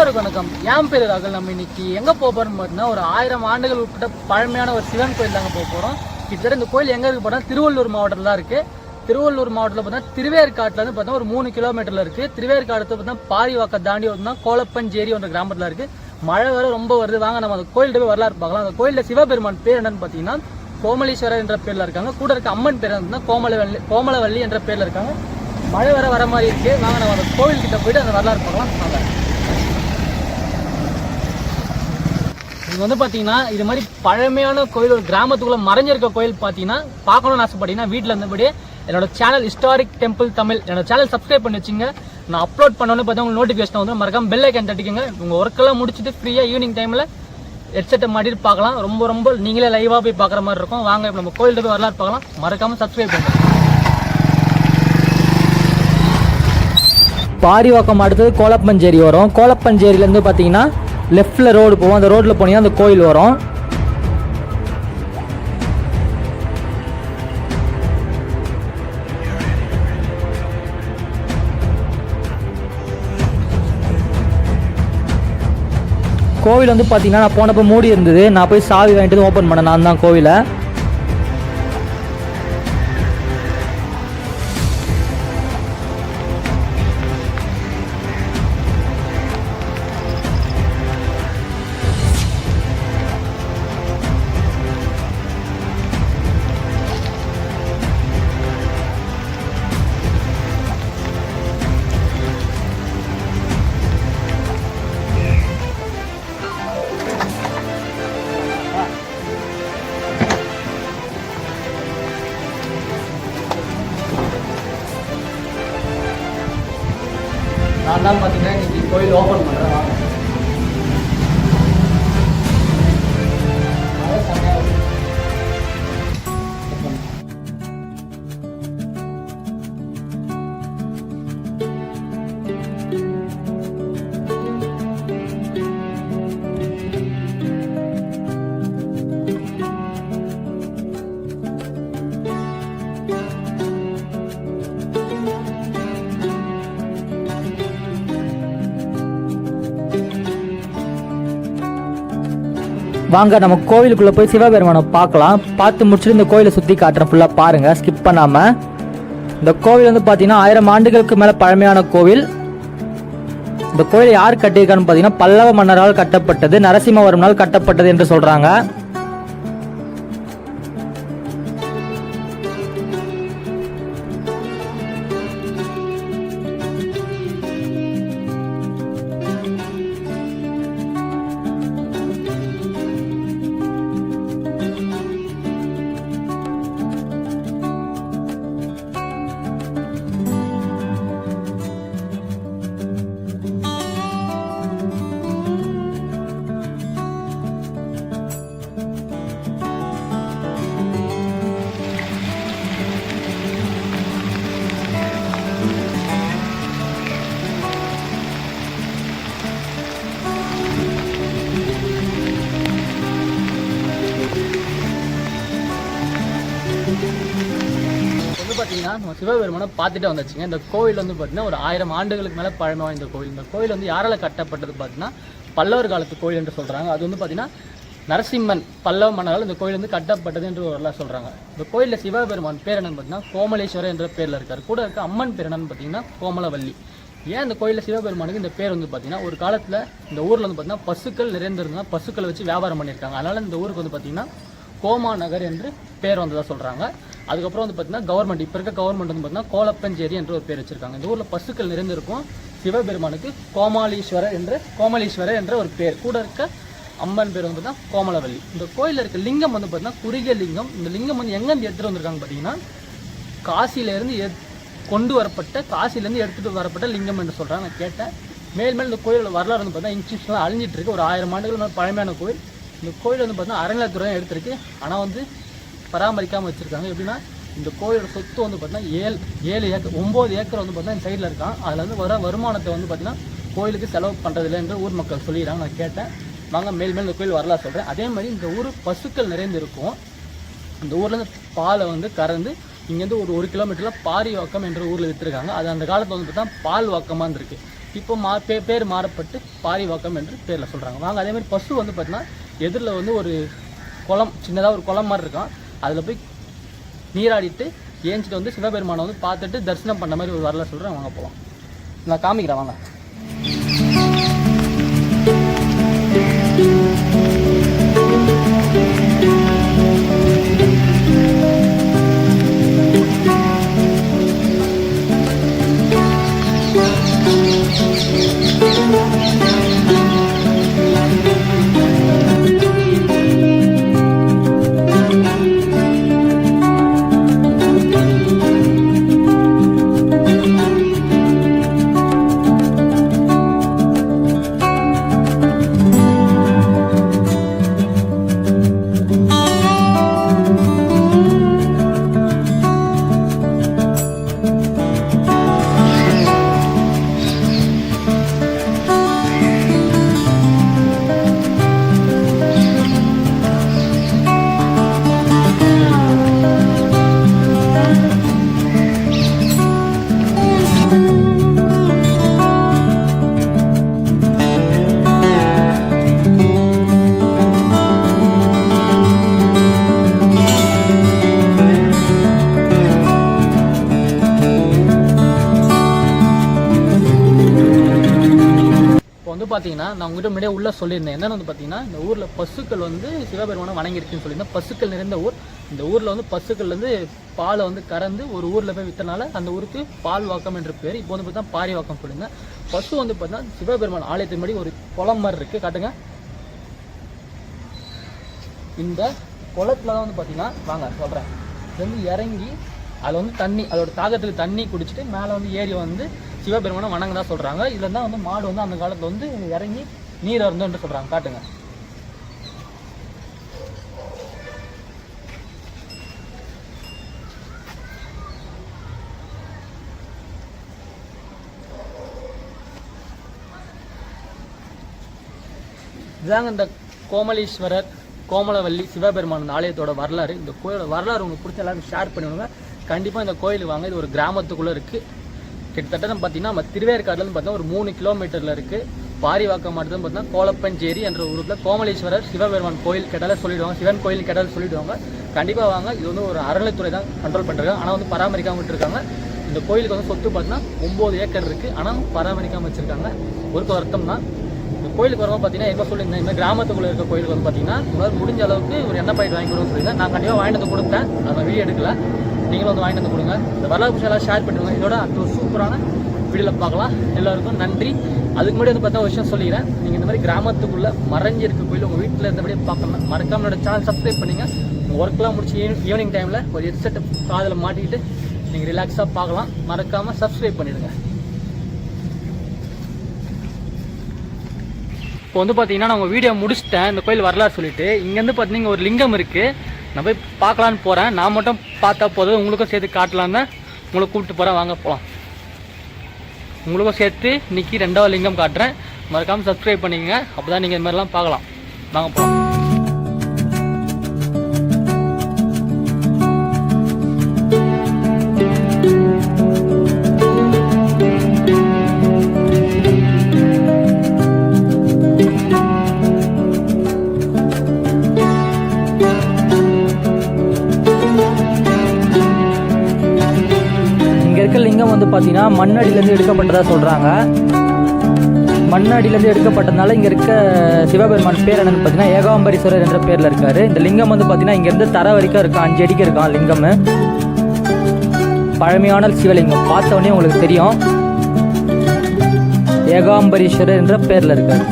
எல்லோருக்கும் வணக்கம். என் பேர் ராகுல். நம்ம இன்னைக்கு எங்கே போக போகிறோம்னு பார்த்தீங்கன்னா ஒரு 1000 ஆண்டுகள் உட்பட்ட பழமையான ஒரு சிவன் கோயில் தாங்க போக போகிறோம். கிட்டத்தட்ட இந்த கோயில் எங்கே இருக்கு பார்த்தா திருவள்ளூர் மாவட்டத்தில் தான் இருக்குது. திருவள்ளூர் மாவட்டத்தில் பார்த்தீங்கன்னா திருவேற்காட்டிலேருந்து பார்த்தா ஒரு 3 கிலோமீட்டரில் இருக்குது. திருவேற்காடு பார்த்தா பாரிவாக்கம் தாண்டி வந்து கோலப்பஞ்சேரி என்ற கிராமத்தில் இருக்குது. மழை வேறு ரொம்ப வருது. வாங்க நம்ம அந்த கோயில்கிட்ட போய் வரலாறு பார்க்கலாம். அந்த கோயிலில் சிவபெருமான் பேர் என்னன்னு பார்த்தீங்கன்னா கோமலீஸ்வரர் என்ற பேரில் இருக்காங்க. கூட இருக்க அம்மன் பேர் வந்து கோமலவல்லி என்ற பேரில் இருக்காங்க. மழை வர மாதிரி இருக்கு. வாங்க நம்ம அந்த கோவில்கிட்ட போயிட்டு அந்த வரலாறு பார்க்கலாம். வாங்க. இது வந்து பார்த்தீங்கன்னா இது மாதிரி பழமையான கோயில், ஒரு கிராமத்துக்குள்ள மறைஞ்சிருக்க கோயில் பார்த்தீங்கன்னா பார்க்கணும்னு ஆசைப்பட்டீங்கன்னா வீட்டில் இருந்தபடியே என்னோட சேனல் ஹிஸ்டாரிக் டெம்பிள் தமிழ் என்னோட சேனல் சப்ஸ்கிரைப் பண்ணி வச்சுங்க. நான் அப்லோட் பண்ணோன்னு பார்த்தா உங்களுக்கு நோட்டிஃபிகேஷன் வந்து மறக்காம பெல் ஐக்கன் தட்டிக்கங்க. உங்கள் ஒர்க்கெல்லாம் முடிச்சுட்டு ஃப்ரீயாக ஈவினிங் டைமில் ஹெட்செட்டை மாட்டிட்டு பார்க்கலாம். ரொம்ப நீங்களே லைவாக போய் பார்க்குற மாதிரி இருக்கும். வாங்க இப்போ நம்ம கோயில்கிட்ட போய் வரலாறு பார்க்கலாம். மறக்காமல் சப்ஸ்கிரைப் பண்ணுங்க. பாரிவாக்கம் அடுத்தது கோலப்பஞ்சேரி வரும். கோலப்பஞ்சேரியிலேருந்து பார்த்தீங்கன்னா லெஃப்டில் ரோடு போவோம். அந்த ரோட்டில் போனீங்கன்னா அந்த கோயில் வரும். கோவில் வந்து பார்த்தீங்கன்னா நான் போனப்போ மூடி இருந்தது. நான் போய் சாவி வாங்கிட்டு ஓப்பன் பண்ணேன். நான் தான் கோவிலை. நான் தான் பார்த்தீங்கன்னா இன்னைக்கு கோயில் ஓப்பன் பண்ணுறேன். வாங்க. வாங்க நம்ம கோவிலுக்குள்ளே போய் சிவபெருமானை பார்க்கலாம். பார்த்து முடிச்சுட்டு இந்த கோயிலை சுற்றி காட்டுறேன். ஃபுல்லாக பாருங்கள், ஸ்கிப் பண்ணாமல். இந்த கோவில் வந்து பார்த்தீங்கன்னா 1000 ஆண்டுகளுக்கு மேலே பழமையான கோவில். இந்த கோயிலை யார் கட்டியிருக்கான்னு பார்த்தீங்கன்னா பல்லவ மன்னரால் கட்டப்பட்டது, நரசிம்மவர்மனால் கட்டப்பட்டது என்று சொல்கிறாங்க. பார்த்தீங்கன்னா நம்ம சிவபெருமானை பார்த்துட்டு வந்தாச்சுங்க. இந்த கோவில் வந்து பார்த்தீங்கன்னா ஒரு 1000 ஆண்டுகளுக்கு மேலே பழமை வாய்ந்த கோவில். இந்த கோவில் வந்து யாரால் கட்டப்பட்டது பார்த்தீங்கன்னா பல்லவர் காலத்து கோவில் என்று சொல்கிறாங்க. அது வந்து பார்த்தீங்கன்னா நரசிம்மன் பல்லவ மன்னரால் இந்த கோயில் வந்து கட்டப்பட்டது என்று வரலாறு சொல்கிறாங்க. இந்த கோயிலில் சிவபெருமான் பேர் என்னன்னு பார்த்தீங்கன்னா கோமலேஸ்வரர் என்ற பேரில் இருக்கார். கூட இருக்க அம்மன் பேர் என்னன்னு பார்த்தீங்கன்னா கோமலவல்லி. ஏன் இந்த கோயிலில் சிவபெருமானுக்கு இந்த பேர் வந்து பார்த்தீங்கன்னா ஒரு காலத்தில் இந்த ஊரில் வந்து பார்த்தீங்கன்னா பசுக்கள் நிறைந்திருந்தால் பசுக்களை வச்சு வியாபாரம் பண்ணியிருக்காங்க. அதனால் இந்த ஊருக்கு வந்து பார்த்தீங்கன்னா கோமா நகர் என்று பேர் வந்ததாக சொல்கிறாங்க. அதுக்கப்புறம் வந்து பார்த்தீங்கன்னா கவர்மெண்ட் இப்போ இருக்க கவர்மெண்ட் வந்து பார்த்தீங்கன்னா கோலப்பஞ்சேரி என்று ஒரு பேர் வச்சிருக்காங்க. இந்த ஊரில் பசுக்கள் நிறைந்திருக்கும். சிவபெருமானுக்கு கோமலீஸ்வரர் என்ற ஒரு பேர். கூட இருக்க அம்மன் பேர் வந்து பார்த்தீங்கன்னா கோமலவல்லி. இந்த கோயிலில் இருக்க லிங்கம் வந்து பார்த்தீங்கன்னா குறுகிய லிங்கம். இந்த லிங்கம் வந்து எங்கேருந்து எடுத்துகிட்டு வந்திருக்காங்க பார்த்தீங்கன்னா காசியிலேருந்து காசிலேருந்து எடுத்துகிட்டு வரப்பட்ட லிங்கம் என்று சொல்கிறாங்க. நான் கேட்டேன். மேல் இந்த கோயிலோட வரலாறு வந்து பார்த்தீங்கன்னா இன்ஸ்டியூஷன்லாம் அழிஞ்சிட்டு இருக்கு. ஒரு 1000 ஆண்டுகள் பழமையான கோயில். இந்த கோயில் வந்து பார்த்தீங்கன்னா அறநிலையத்துறை எடுத்திருக்கு. ஆனால் வந்து பராமரிக்காமல் வச்சுருக்காங்க. எப்படின்னா இந்த கோயிலோட சொத்து வந்து பார்த்தீங்கன்னா 9 ஏக்கர் வந்து பார்த்தீங்கன்னா இந்த சைடில் இருக்கான். அதில் வந்து வர வருமானத்தை வந்து பார்த்தீங்கன்னா கோயிலுக்கு செலவு பண்ணுறதில்லை என்று ஊர் மக்கள் சொல்லிடுறாங்க. நான் கேட்டேன். வாங்க மேல் இந்த கோயில் வரலாறு சொல்கிறேன். அதே மாதிரி இந்த ஊர் பசுக்கள் நிறைந்து இருக்கும். இந்த ஊர்லேருந்து பாலை வந்து கறந்து இங்கேருந்து ஒரு 1 கிலோமீட்டரில் பாரிவாக்கம் என்ற ஊரில் விற்றுருக்காங்க. அது அந்த காலத்தில் வந்து பார்த்தா பால் வாக்கமாக இருந்திருக்கு. இப்போ பேர் மாறப்பட்டு பாரிவாக்கம் என்று பேரில் சொல்கிறாங்க. வாங்க அதே மாதிரி பசு வந்து பார்த்தீங்கன்னா எதிரில் வந்து ஒரு குளம், சின்னதாக ஒரு குளம் மாதிரி இருக்கும். அதில் போய் நீராடிட்டு ஏஞ்சிட்டு வந்து சிவபெருமானை வந்து பார்த்துட்டு தரிசனம் பண்ண மாதிரி ஒரு வரலாறு சொல்கிறேன். வாங்க போகலாம். நான் காமிக்கிறேன் வாங்க. பார்த்தீங்கன்னா நான் உங்ககிட்ட முன்னாடியே உள்ள சொல்லியிருந்தேன். என்னன்னு வந்து பார்த்தீங்கன்னா இந்த ஊரில் பசுக்கள் வந்து சிவபெருமானை வணங்கிருக்குன்னு சொல்லியிருந்தேன். பசுக்கள் நிறைந்த ஊர். இந்த ஊரில் வந்து பசுக்கள்லேருந்து பாலை வந்து கறந்து ஒரு ஊரில் போய் விற்றனால அந்த ஊருக்கு பால்வாக்கம் என்ற பேர். இப்போ வந்து பார்த்தீங்கன்னா பாரிவாக்கம் சொல்லியிருந்தேன். பசு வந்து பார்த்தீங்கன்னா சிவபெருமான் ஆலயத்தின் படி ஒரு குளம் மாதிரி இருக்குது. காட்டுங்க. இந்த குளத்தில் தான் வந்து பார்த்தீங்கன்னா வாங்க சொல்கிறேன். இது வந்து இறங்கி அதில் வந்து தண்ணி, அதோட தாகத்துக்கு தண்ணி குடிச்சிட்டு மேலே வந்து ஏரி வந்து சிவபெருமானை வணங்க தான் சொல்கிறாங்க. இதில் தான் வந்து மாடு வந்து அந்த காலத்தில் வந்து இறங்கி நீர் அருந்துன்னு சொல்கிறாங்க. காட்டுங்க. இதுதாங்க இந்த கோமலீஸ்வரர் கோமலவல்லி சிவபெருமான் ஆலயத்தோட வரலாறு. இந்த கோயிலோட வரலாறு உங்களுக்கு பிடிச்ச எல்லாரும் ஷேர் பண்ணுவாங்க. கண்டிப்பாக இந்த கோயில் வாங்க. இது ஒரு கிராமத்துக்குள்ளே இருக்குது. கிட்டத்தட்ட பார்த்தீங்கன்னா நம்ம திருவேற்காடுலேருந்து பார்த்தீங்கன்னா ஒரு 3 கிலோமீட்டரில் இருக்குது. பாரிவாக்கம் மட்டும் பார்த்தீங்கன்னா கோலப்பஞ்சேரி என்ற ஊரில் கோமலீஸ்வரர் சிவபெருமான் கோயில் கேட்டாலே சொல்லிவிடுவாங்க. சிவன் கோயில் கேட்டாலே சொல்லிவிடுவாங்க. கண்டிப்பாக வாங்க. இது வந்து ஒரு அறநிலைத்துறை தான் கண்ட்ரோல் பண்ணுறாங்க. ஆனால் வந்து பராமரிக்காமல் விட்டுருக்காங்க. இந்த கோயிலுக்கு வந்து சொத்து பார்த்தீங்கன்னா 9 ஏக்கர் இருக்குது. ஆனால் பராமரிக்காமல் வச்சுருக்காங்க. ஒரு வருத்தம் தான். இந்த கோயிலுக்கு வரவும் பார்த்தீங்கன்னா என்ன சொல்லியிருந்தேன், இந்த கிராமத்துக்குள்ளே இருக்க கோயிலுக்கு வந்து பார்த்தீங்கன்னா உங்களால் முடிஞ்ச அளவுக்கு ஒரு எண்ணெய் பாக்கெட் வாங்கி கொடுன்னு சொல்லியிருந்தேன். நான் கண்டிப்பாக வாங்கிட்டு வந்து கொடுத்தேன். அதை வீடியோ எடுக்கல. நீங்களும் வந்து வாங்கிட்டு வந்து கொடுங்க. இந்த வரலாறு விஷயம் எல்லாம் ஷேர் பண்ணுவாங்க. இதோட அது ஒரு சூப்பரான வீடியோவில் பார்க்கலாம். எல்லாருக்கும் நன்றி. அதுக்கு முன்னாடி வந்து பார்த்தா ஒரு விஷயம் சொல்லிக்கிறேன். நீங்கள் இந்த மாதிரி கிராமத்துக்குள்ளே மறைஞ்சிருக்க கோயில் உங்கள் வீட்டில் இருந்தபடியே பார்க்கலாம். மறக்காம என்னோட சேனல் சப்ஸ்கிரைப் பண்ணுங்க. உங்கள் ஒர்க்லாம் முடிச்சு ஈவினிங் டைமில் ஒரு ஹெட்செட்டை காதில் மாட்டிக்கிட்டு நீங்கள் ரிலாக்ஸாக பார்க்கலாம். மறக்காமல் சப்ஸ்கிரைப் பண்ணிவிடுங்க. இப்போ வந்து பார்த்தீங்கன்னா நான் உங்கள் வீடியோ முடிச்சிட்டேன். இந்த கோயில் வரலாறு சொல்லிட்டு இங்கேருந்து பார்த்தீங்கன்னா ஒரு லிங்கம் இருக்குது. நான் போய் பார்க்கலான்னு போகிறேன். நான் மட்டும் பார்த்தா போதும், உங்களுக்கும் சேர்த்து காட்டலான்னு உங்களை கூப்பிட்டு போகிறேன். வாங்க போகலாம். உங்களுக்கும் சேர்த்து இன்றைக்கி 2வது லிங்கம் காட்டுறேன். மறக்காமல் சப்ஸ்கிரைப் பண்ணிக்கங்க. அப்போ தான் நீங்கள் இந்த மாதிரிலாம் பார்க்கலாம். வாங்க போகலாம். லிங்கம் வந்து பார்த்தீங்கன்னா மண்ணடியிலேருந்து எடுக்கப்பட்டதாக சொல்கிறாங்க. மண்ணடியிலேருந்து எடுக்கப்பட்டதுனால இங்கே இருக்க சிவபெருமான் பேர் என்னன்னு பார்த்தீங்கன்னா ஏகாம்பரீஸ்வரர் என்ற பேரில் இருக்கார். இந்த லிங்கம் வந்து பார்த்தீங்கன்னா இங்கேருந்து தர வரைக்கும் இருக்கும். 5 அடிக்கு இருக்கான் லிங்கம். பழமையான சிவலிங்கம். பார்த்தவொடனே உங்களுக்கு தெரியும். ஏகாம்பரீஸ்வரர் என்ற பேரில் இருக்கார்.